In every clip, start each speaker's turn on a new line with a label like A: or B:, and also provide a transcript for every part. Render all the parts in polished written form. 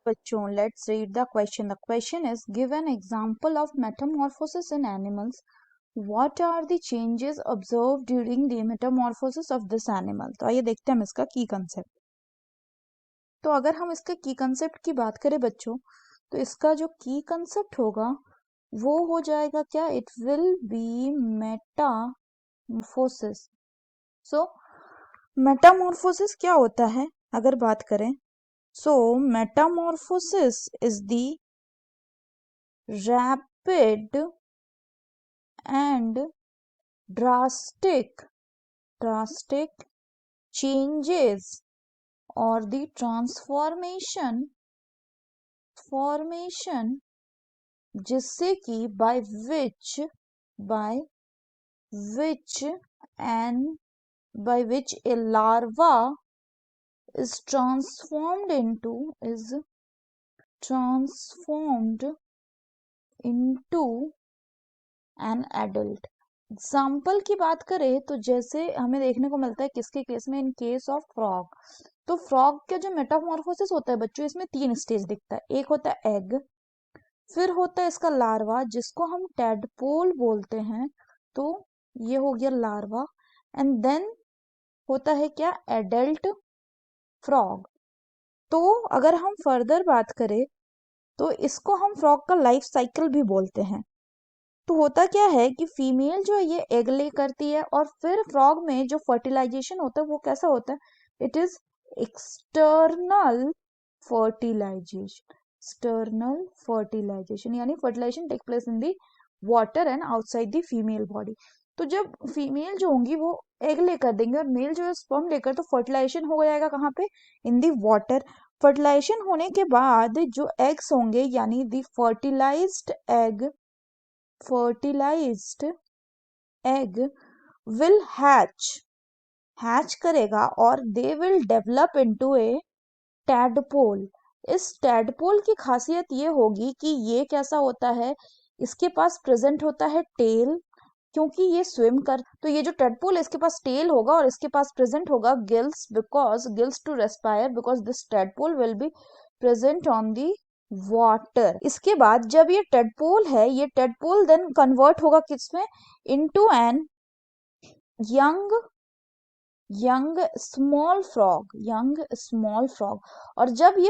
A: बच्चों, let's read the question. The question is, give an example of metamorphosis in animals. What are the changes observed during the metamorphosis of this animal? तो आइए देखते हैं हम इसका की concept. तो अगर हम इसके की कंसेप्ट की बात करें बच्चों, तो इसका जो की कंसेप्ट होगा वो हो जाएगा क्या? It will be metamorphosis. So metamorphosis क्या होता है अगर बात करें? So metamorphosis is the rapid and drastic changes or the transformation जिससे कि by which a larva is transformed into an adult. Example की बात करें तो जैसे हमें देखने को मिलता है किसके केस में? In case of frog. तो फ्रॉग का जो मेटामॉर्फोसिस होता है बच्चों, इसमें 3 स्टेज दिखता है. एक होता है एग, फिर होता है इसका लार्वा जिसको हम टैडपोल बोलते हैं, तो ये हो गया लार्वा. एंड देन होता है क्या? Adult frog. तो अगर हम फर्दर बात करें तो इसको हम फ्रॉग का लाइफ साइकिल भी बोलते हैं. तो होता क्या है कि फीमेल जो है ये एग ले करती है और फिर फ्रॉग में जो फर्टिलाइजेशन होता है वो कैसा होता है? इट इज एक्सटर्नल फर्टिलाइजेशन यानी fertilization take place in the water and outside the female body. तो जब फीमेल जो होंगी वो एग लेकर देंगे और मेल जो है स्पर्म लेकर, तो फर्टिलाइजेशन हो जाएगा कहाँ पे? इन दी वाटर. फर्टिलाइजेशन होने के बाद जो एग्स होंगे यानी दी फर्टिलाइज्ड एग विल हैच करेगा और they will develop into A tadpole. इस टैडपोल की खासियत ये होगी कि ये कैसा होता है? इसके पास प्रेजेंट होता है टेल, क्योंकि ये स्विम कर. तो ये जो टैडपोल है इसके पास टेल होगा और इसके पास प्रेजेंट होगा gills to respire, because this tadpole will be present on the water. इसके बाद जब ये टैडपोल है, ये टैडपोल देन कन्वर्ट होगा किसमें? Into an young small frog. और जब ये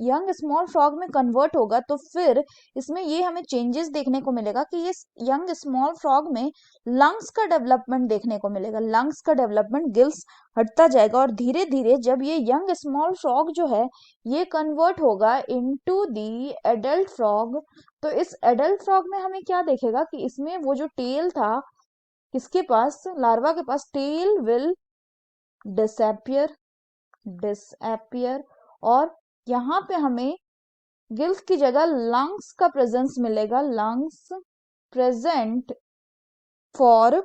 A: यंग स्मॉल फ्रॉग में कन्वर्ट होगा तो फिर इसमें ये हमें चेंजेस देखने को मिलेगा कि ये यंग स्मॉल फ्रॉग में लंग्स का डेवलपमेंट देखने को मिलेगा. लंग्स का डेवलपमेंट, गिल्स हटता जाएगा और धीरे धीरे जब ये यंग स्मॉल फ्रॉग जो है ये कन्वर्ट होगा इनटू दी एडल्ट फ्रॉग. तो इस एडल्ट फ्रॉग में हमें क्या देखेगा कि इसमें वो जो टेल था, किसके पास? लार्वा के पास. टेल विल डिसएपियर और यहाँ पे हमें गिल्स की जगह लंग्स का प्रेजेंस मिलेगा. Lungs present for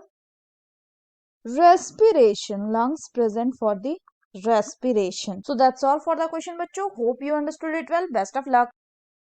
A: respiration. So that's all for the question बच्चों. Hope you understood it well. Best of luck.